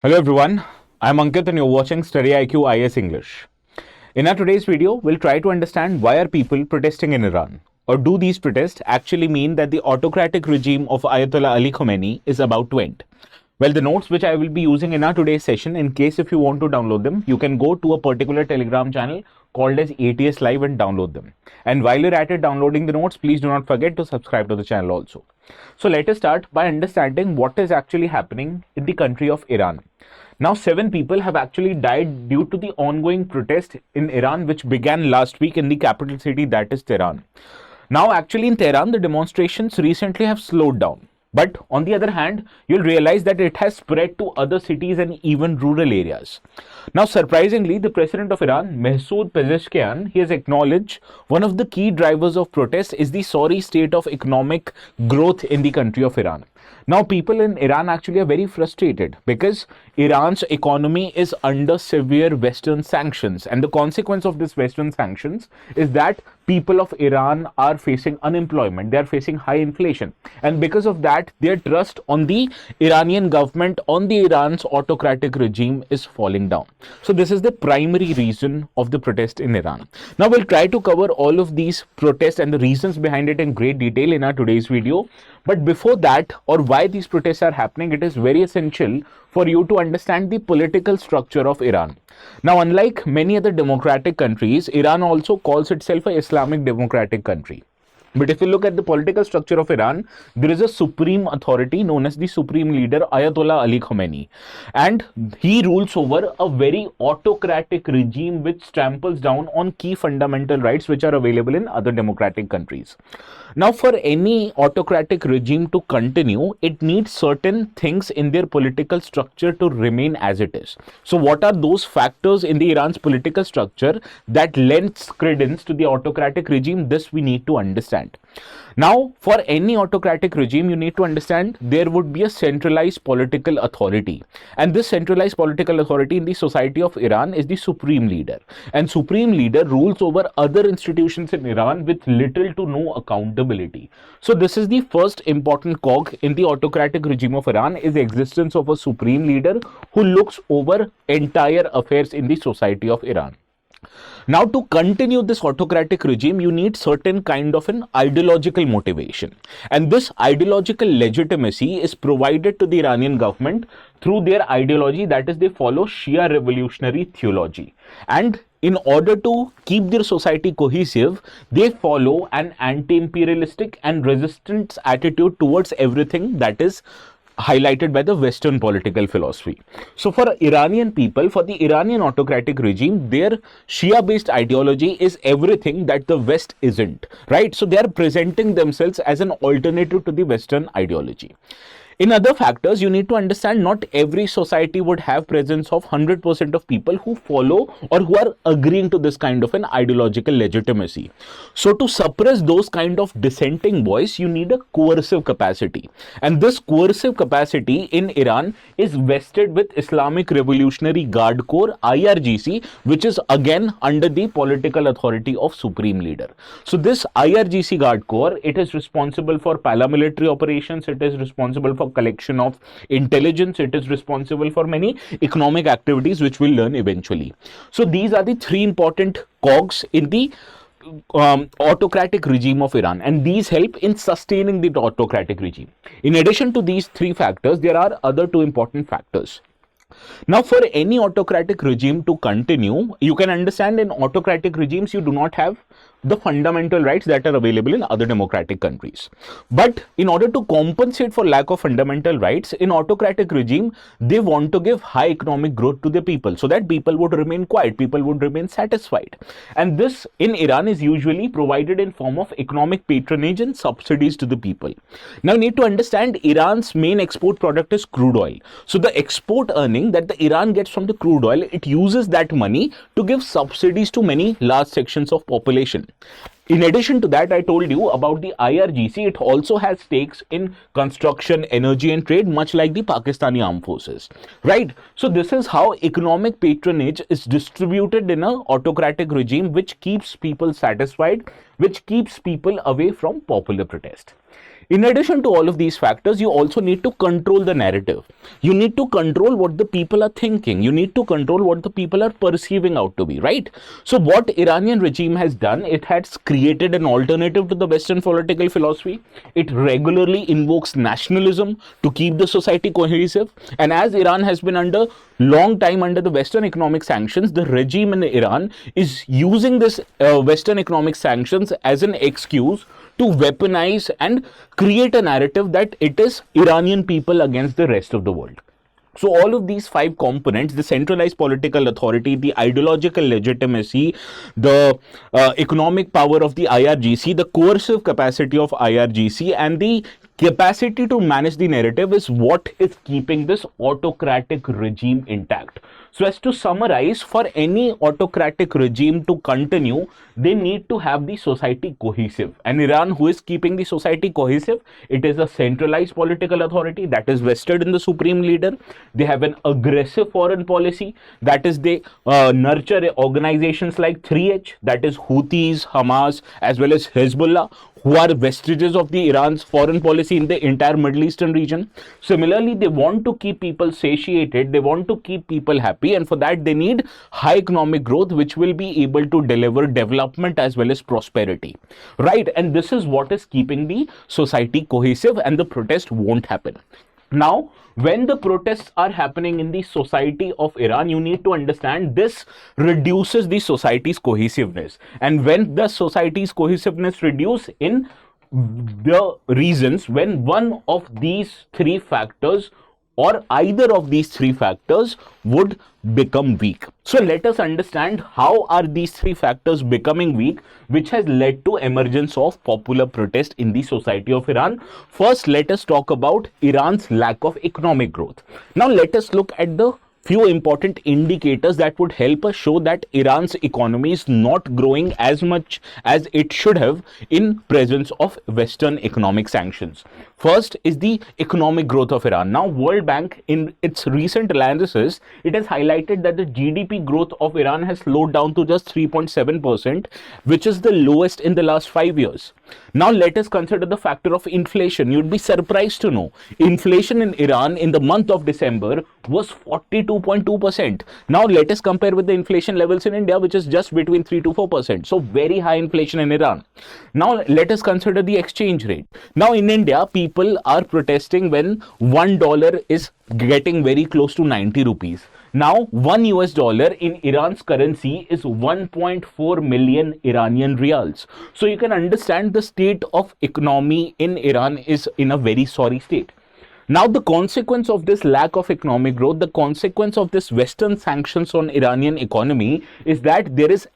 Hello everyone, I'm Ankit and you're watching StudyIQ IS English. In our today's video, we'll try to understand why are people protesting in Iran, or do these protests actually mean that the autocratic regime of Ayatollah Ali Khamenei is about to end? Well, the notes which I will be using in our today's session, in case if you want to download them, you can go to a particular Telegram channel called as ATS Live and download them. And while you're at it downloading the notes, please do not forget to subscribe to the channel also. So let us start by understanding what is actually happening in the country of Iran. Now, 7 people have actually died due to the ongoing protest in Iran, which began last week in the capital city, that is Tehran. Now, actually in Tehran, the demonstrations recently have slowed down. But on the other hand, you'll realize that it has spread to other cities and even rural areas. Now, surprisingly, the president of Iran, Masoud Pezeshkian, he has acknowledged one of the key drivers of protest is the sorry state of economic growth in the country of Iran. Now, people in Iran actually are very frustrated because Iran's economy is under severe Western sanctions. And the consequence of this Western sanctions is that people of Iran are facing unemployment. They are facing high inflation. And because of that, their trust on the Iranian government, on the Iran's autocratic regime is falling down. So this is the primary reason of the protest in Iran. Now, we'll try to cover all of these protests and the reasons behind it in great detail in our today's video. But before that, or why these protests are happening, it is very essential for you to understand the political structure of Iran. Now, unlike many other democratic countries, Iran also calls itself an Islamic democratic country. But if you look at the political structure of Iran, there is a supreme authority known as the supreme leader Ayatollah Ali Khamenei. And he rules over a very autocratic regime which tramples down on key fundamental rights which are available in other democratic countries. Now, for any autocratic regime to continue, it needs certain things in their political structure to remain as it is. So what are those factors in the Iran's political structure that lends credence to the autocratic regime? This we need to understand. Now, for any autocratic regime, you need to understand there would be a centralized political authority. And this centralized political authority in the society of Iran is the supreme leader. And supreme leader rules over other institutions in Iran with little to no accountability. So this is the first important cog in the autocratic regime of Iran, is the existence of a supreme leader who looks over entire affairs in the society of Iran. Now, to continue this autocratic regime, you need certain kind of an ideological motivation. And this ideological legitimacy is provided to the Iranian government through their ideology, that is, they follow Shia revolutionary theology. And in order to keep their society cohesive, they follow an anti-imperialistic and resistance attitude towards everything that is highlighted by the Western political philosophy. So for Iranian people, for the Iranian autocratic regime, their Shia-based ideology is everything that the West isn't, right? So they are presenting themselves as an alternative to the Western ideology. In other factors, you need to understand not every society would have presence of 100% of people who follow or who are agreeing to this kind of an ideological legitimacy. So to suppress those kind of dissenting voice, you need a coercive capacity. And this coercive capacity in Iran is vested with Islamic Revolutionary Guard Corps, IRGC, which is again under the political authority of Supreme Leader. So this IRGC Guard Corps, it is responsible for paramilitary operations, it is responsible for collection of intelligence, it is responsible for many economic activities which we'll learn eventually. So these are the 3 important cogs in the autocratic regime of Iran, and these help in sustaining the autocratic regime. In addition to these 3 factors, there are other 2 important factors. Now, for any autocratic regime to continue, you can understand in autocratic regimes, you do not have the fundamental rights that are available in other democratic countries. But in order to compensate for lack of fundamental rights, in autocratic regime, they want to give high economic growth to the people so that people would remain quiet, people would remain satisfied. And this in Iran is usually provided in form of economic patronage and subsidies to the people. Now, you need to understand Iran's main export product is crude oil. So the export earning that the Iran gets from the crude oil, it uses that money to give subsidies to many large sections of population. In addition to that, I told you about the IRGC. It also has stakes in construction, energy and trade, much like the Pakistani armed forces, right? So this is how economic patronage is distributed in an autocratic regime, which keeps people satisfied, which keeps people away from popular protest. In addition to all of these factors, you also need to control the narrative. You need to control what the people are thinking. You need to control what the people are perceiving out to be, right? So what Iranian regime has done, it has created an alternative to the Western political philosophy. It regularly invokes nationalism to keep the society cohesive. And as Iran has been under long time under the Western economic sanctions, the regime in Iran is using this Western economic sanctions as an excuse to weaponize and create a narrative that it is Iranian people against the rest of the world. So all of these five components, the centralized political authority, the ideological legitimacy, the economic power of the IRGC, the coercive capacity of IRGC, and the capacity to manage the narrative is what is keeping this autocratic regime intact. So as to summarize, for any autocratic regime to continue, they need to have the society cohesive. And Iran, who is keeping the society cohesive, it is a centralized political authority that is vested in the supreme leader. They have an aggressive foreign policy, that is they nurture organizations like 3H, that is Houthis, Hamas, as well as Hezbollah, who are vestiges of the Iran's foreign policy in the entire Middle Eastern region. Similarly, they want to keep people satiated, they want to keep people happy, and for that they need high economic growth, which will be able to deliver development as well as prosperity, right? And this is what is keeping the society cohesive, and the protest won't happen. Now, when the protests are happening in the society of Iran, you need to understand this reduces the society's cohesiveness. And when the society's cohesiveness reduces in the reasons when one of these three factors or either of these three factors would become weak. So let us understand how are these three factors becoming weak, which has led to emergence of popular protest in the society of Iran. First, let us talk about Iran's lack of economic growth. Now let us look at the few important indicators that would help us show that Iran's economy is not growing as much as it should have in presence of Western economic sanctions. First is the economic growth of Iran. Now, World Bank, in its recent analysis, it has highlighted that the GDP growth of Iran has slowed down to just 3.7%, which is the lowest in the last 5 years. Now, let us consider the factor of inflation. You'd be surprised to know inflation in Iran in the month of December was 42.2%. Now, let us compare with the inflation levels in India, which is just between 3 to 4%. So, very high inflation in Iran. Now, let us consider the exchange rate. Now, in India, people are protesting when $1 is getting very close to 90 rupees. Now, $1 in Iran's currency is 1.4 million Iranian rials. So you can understand the state of economy in Iran is in a very sorry state. Now, the consequence of this lack of economic growth, the consequence of this Western sanctions on Iranian economy is that there is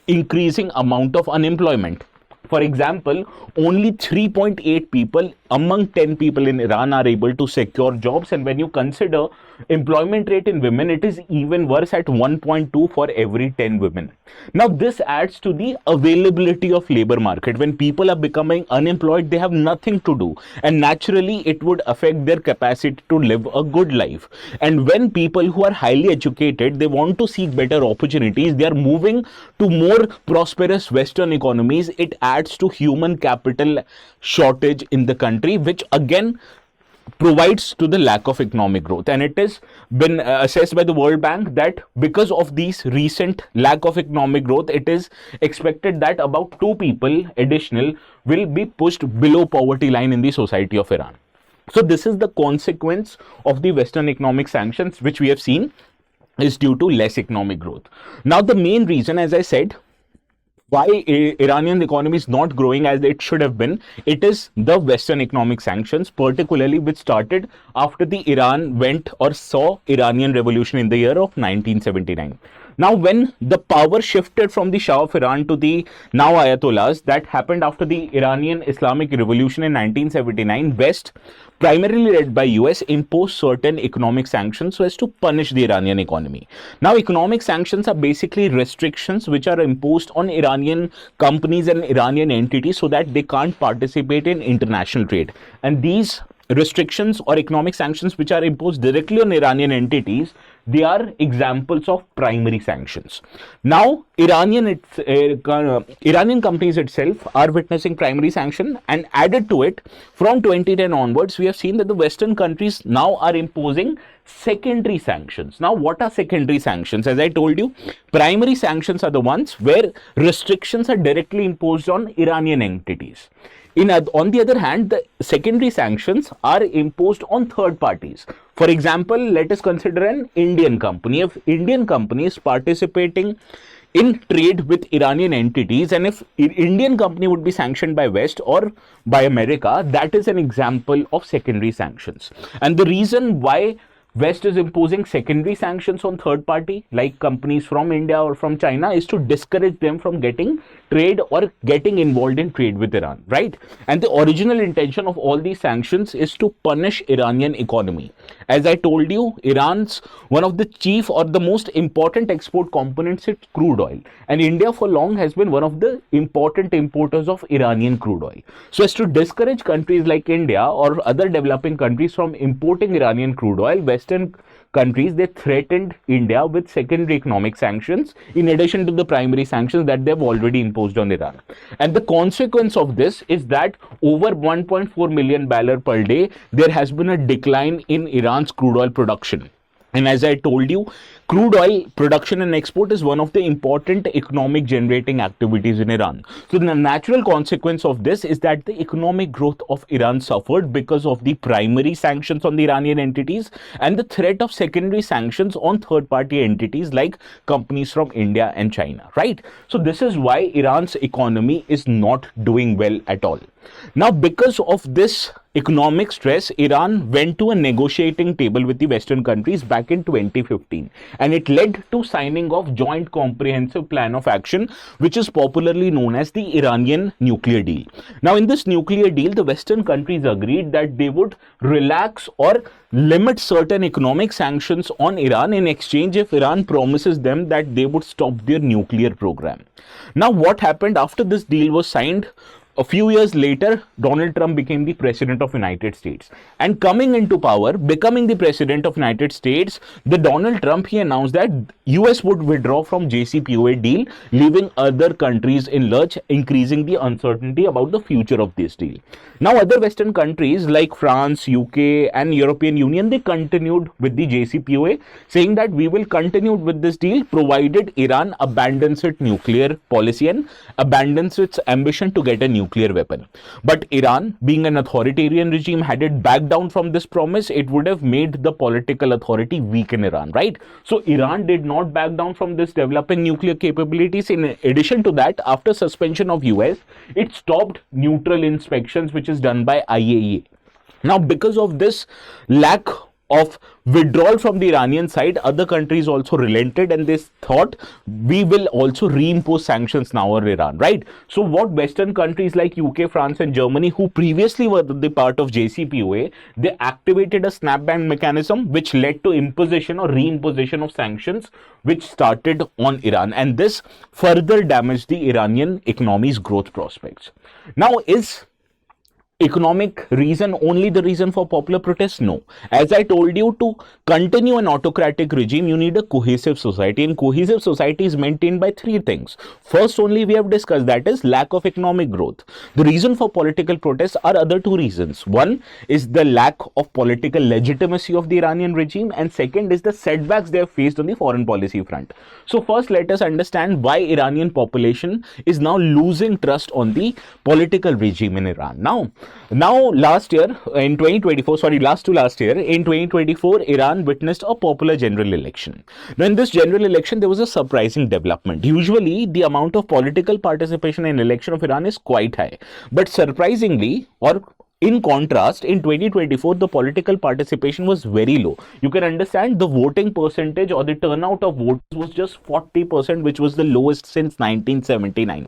increasing amount of unemployment. For example, only 3.8 people among 10 people in Iran are able to secure jobs, and when you consider employment rate in women, it is even worse at 1.2 for every 10 women. Now, this adds to the availability of labor market. When people are becoming unemployed, they have nothing to do, and naturally it would affect their capacity to live a good life. And when people who are highly educated, they want to seek better opportunities, they are moving to more prosperous Western economies, it adds to human capital shortage in the country, which again provides to the lack of economic growth. And it has been assessed by the World Bank that because of these recent lack of economic growth, it is expected that about 2 people additional will be pushed below poverty line in the society of Iran. So this is the consequence of the Western economic sanctions, which we have seen is due to less economic growth. Now, the main reason, as I said, why Iranian economy is not growing as it should have been, it is the Western economic sanctions, particularly which started after the Iran went or saw Iranian revolution in the year of 1979. Now, when the power shifted from the Shah of Iran to the now Ayatollahs, that happened after the Iranian Islamic Revolution in 1979, West, primarily led by US, imposed certain economic sanctions so as to punish the Iranian economy. Now, economic sanctions are basically restrictions which are imposed on Iranian companies and Iranian entities so that they can't participate in international trade. And these restrictions or economic sanctions which are imposed directly on Iranian entities, they are examples of primary sanctions. Now, Iranian companies itself are witnessing primary sanction, and added to it, from 2010 onwards, we have seen that the Western countries now are imposing secondary sanctions. Now, what are secondary sanctions? As I told you, primary sanctions are the ones where restrictions are directly imposed on Iranian entities. On the other hand, the secondary sanctions are imposed on third parties. For example, let us consider an Indian company. If Indian company is participating in trade with Iranian entities, and if Indian company would be sanctioned by West or by America, that is an example of secondary sanctions. And the reason why West is imposing secondary sanctions on third party like companies from India or from China is to discourage them from getting trade or getting involved in trade with Iran, right? And the original intention of all these sanctions is to punish Iranian economy. As I told you, Iran's one of the chief or the most important export components is crude oil, and India for long has been one of the important importers of Iranian crude oil. So as to discourage countries like India or other developing countries from importing Iranian crude oil, Western countries, they threatened India with secondary economic sanctions in addition to the primary sanctions that they've already imposed on Iran. And the consequence of this is that over 1.4 million barrels per day, there has been a decline in Iran's crude oil production. And as I told you, crude oil production and export is one of the important economic generating activities in Iran. So the natural consequence of this is that the economic growth of Iran suffered because of the primary sanctions on the Iranian entities and the threat of secondary sanctions on third party entities like companies from India and China, right? So this is why Iran's economy is not doing well at all. Now, because of this economic stress, Iran went to a negotiating table with the Western countries back in 2015, and it led to signing of Joint Comprehensive Plan of Action, which is popularly known as the Iranian nuclear deal. Now, in this nuclear deal, the Western countries agreed that they would relax or limit certain economic sanctions on Iran in exchange if Iran promises them that they would stop their nuclear program. Now, what happened after this deal was signed? A few years later, Donald Trump became the president of United States, and coming into power, becoming the president of United States, the Donald Trump, he announced that US would withdraw from JCPOA deal, leaving other countries in lurch, increasing the uncertainty about the future of this deal. Now, other Western countries like France, UK and European Union, they continued with the JCPOA, saying that we will continue with this deal provided Iran abandons its nuclear policy and abandons its ambition to get a nuclear weapon. But Iran, being an authoritarian regime, had it backed down from this promise, it would have made the political authority weak in Iran, right? So Iran did not back down from this developing nuclear capabilities. In addition to that, after suspension of US, it stopped neutral inspections, which is done by IAEA. Now, because of this lack of withdrawal from the Iranian side, other countries also relented, and they thought we will also reimpose sanctions now on Iran, right? So what Western countries like UK, France and Germany, who previously were the part of JCPOA, they activated a snapback mechanism which led to imposition or reimposition of sanctions which started on Iran, and this further damaged the Iranian economy's growth prospects. Now, is economic reason only the reason for popular protests? No. As I told you, to continue an autocratic regime, you need a cohesive society, and cohesive society is maintained by three things. First, only we have discussed, that is lack of economic growth. The reason for political protests are other two reasons. One is the lack of political legitimacy of the Iranian regime, and second is the setbacks they have faced on the foreign policy front. So first, let us understand why Iranian population is now losing trust on the political regime in Iran. Now, last year in 2024, in 2024, Iran witnessed a popular general election. Now, in this general election, there was a surprising development. Usually, the amount of political participation in election of Iran is quite high. But surprisingly, or in contrast, in 2024, the political participation was very low. You can understand the voting percentage or the turnout of votes was just 40%, which was the lowest since 1979.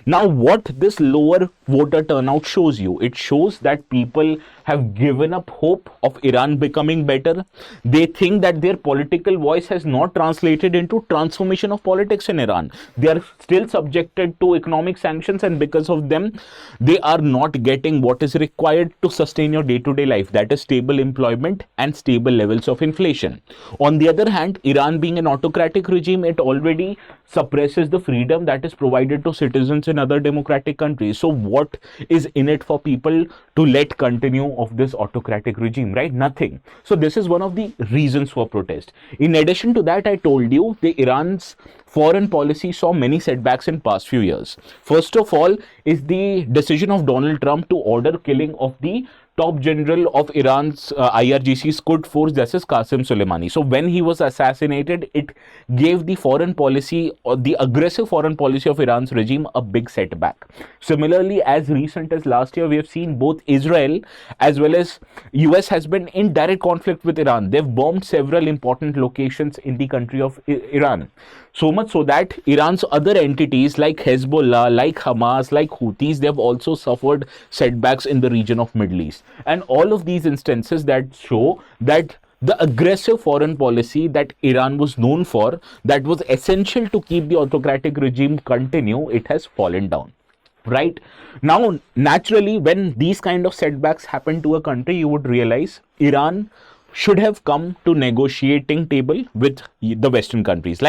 Now, what this lower voter turnout shows you? It shows that people have given up hope of Iran becoming better. They think that their political voice has not translated into transformation of politics in Iran. They are still subjected to economic sanctions, and because of them, they are not getting what is required to sustain your day-to-day life, that is stable employment and stable levels of inflation. On the other hand, Iran being an autocratic regime, it already suppresses the freedom that is provided to citizens in other democratic countries. So what is in it for people to let continue of this autocratic regime, right? Nothing. So this is one of the reasons for protest. In addition to that, I told you the Iran's foreign policy saw many setbacks in past few years. First of all is the decision of Donald Trump to order killing of the top general of Iran's IRGC's Quds Force, Justice Qasem Soleimani. So when he was assassinated, it gave the foreign policy or the aggressive foreign policy of Iran's regime a big setback. Similarly, as recent as last year, we have seen both Israel as well as US has been in direct conflict with Iran. They've bombed several important locations in the country of Iran. So much so that Iran's other entities like Hezbollah, like Hamas, like Houthis, they've also suffered setbacks in the region of Middle East. And all of these instances that show that the aggressive foreign policy that Iran was known for, that was essential to keep the autocratic regime continue, it has fallen down. Right now, naturally, when these kind of setbacks happen to a country, you would realize Iran should have come to negotiating table with the Western countries,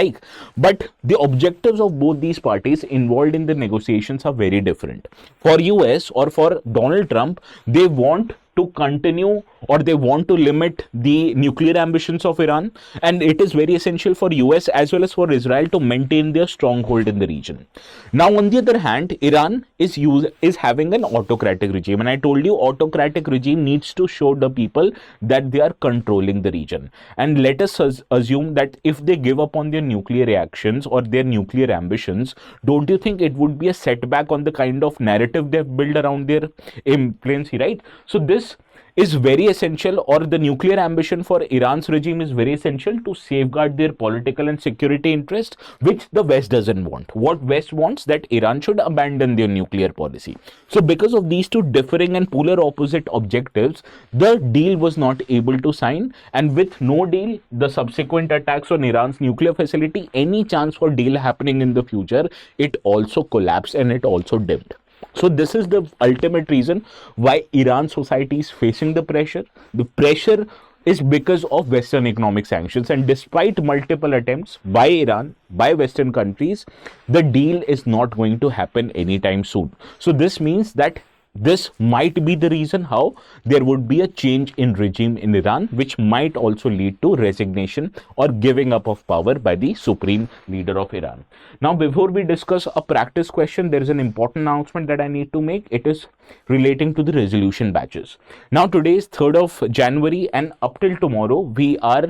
but the objectives of both these parties involved in the negotiations are very different. For US or for Donald Trump, they want to continue or they want to limit the nuclear ambitions of Iran, and it is very essential for US as well as for Israel to maintain their stronghold in the region. Now, on the other hand, Iran is having an autocratic regime, and I told you autocratic regime needs to show the people that they are controlling the region. And let us assume that if they give up on their nuclear reactions or their nuclear ambitions, don't you think it would be a setback on the kind of narrative they've built around their influence, right? So this is very essential, or the nuclear ambition for Iran's regime is very essential to safeguard their political and security interest, which the West doesn't want. What West wants, that Iran should abandon their nuclear policy. So because of these two differing and polar opposite objectives, the deal was not able to sign, and with no deal, the subsequent attacks on Iran's nuclear facility, any chance for deal happening in the future, it also collapsed and it also dimmed. So this is the ultimate reason why Iran society is facing the pressure. The pressure is because of Western economic sanctions, and despite multiple attempts by Iran, by Western countries, the deal is not going to happen anytime soon. So this means that this might be the reason how there would be a change in regime in Iran, which might also lead to resignation or giving up of power by the supreme leader of Iran. Now, before we discuss a practice question, there is an important announcement that I need to make. It is relating to the resolution batches. Now, today is 3rd of January, and up till tomorrow, we are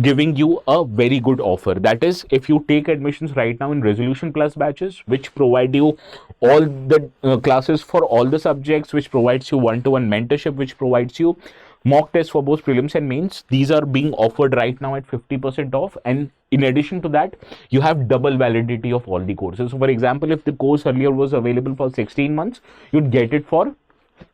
giving you a very good offer. That is, if you take admissions right now in Resolution Plus batches, which provide you all the classes for all the subjects, which provides you one-to-one mentorship, which provides you mock tests for both prelims and mains, these are being offered right now at 50% off. And in addition to that, you have double validity of all the courses. So for example, if the course earlier was available for 16 months, you'd get it for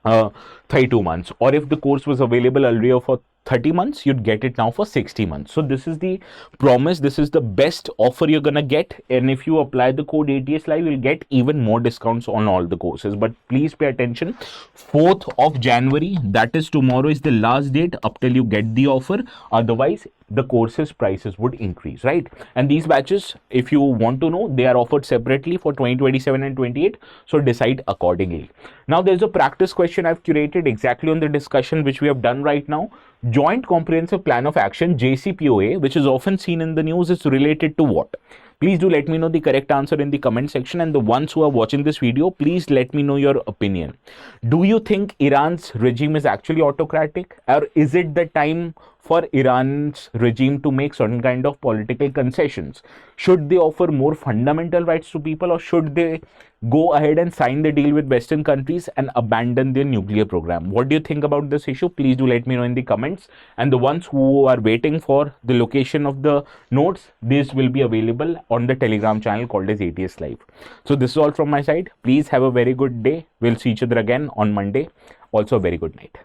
32 months, or if the course was available earlier for 30 months, you'd get it now for 60 months. So this is the promise. This is the best offer you're gonna get, and if you apply the code ATS Live, you'll get even more discounts on all the courses. But please pay attention, 4th of January, that is tomorrow, is the last date up till you get the offer. Otherwise, the courses prices would increase, right? And these batches, if you want to know, they are offered separately for 2027 and 28, so decide accordingly. Now, there's a practice question I've curated exactly on the discussion which we have done right now. Joint Comprehensive Plan of Action, JCPOA, which is often seen in the news, is related to what? Please do let me know the correct answer in the comment section, and the ones who are watching this video, please let me know your opinion. Do you think Iran's regime is actually autocratic, or is it the time for Iran's regime to make certain kind of political concessions? Should they offer more fundamental rights to people, or should they go ahead and sign the deal with Western countries and abandon their nuclear program? What do you think about this issue? Please do let me know in the comments. And the ones who are waiting for the location of the notes, this will be available on the Telegram channel called as ATS Live. So this is all from my side. Please have a very good day. We'll see each other again on Monday. Also a very good night.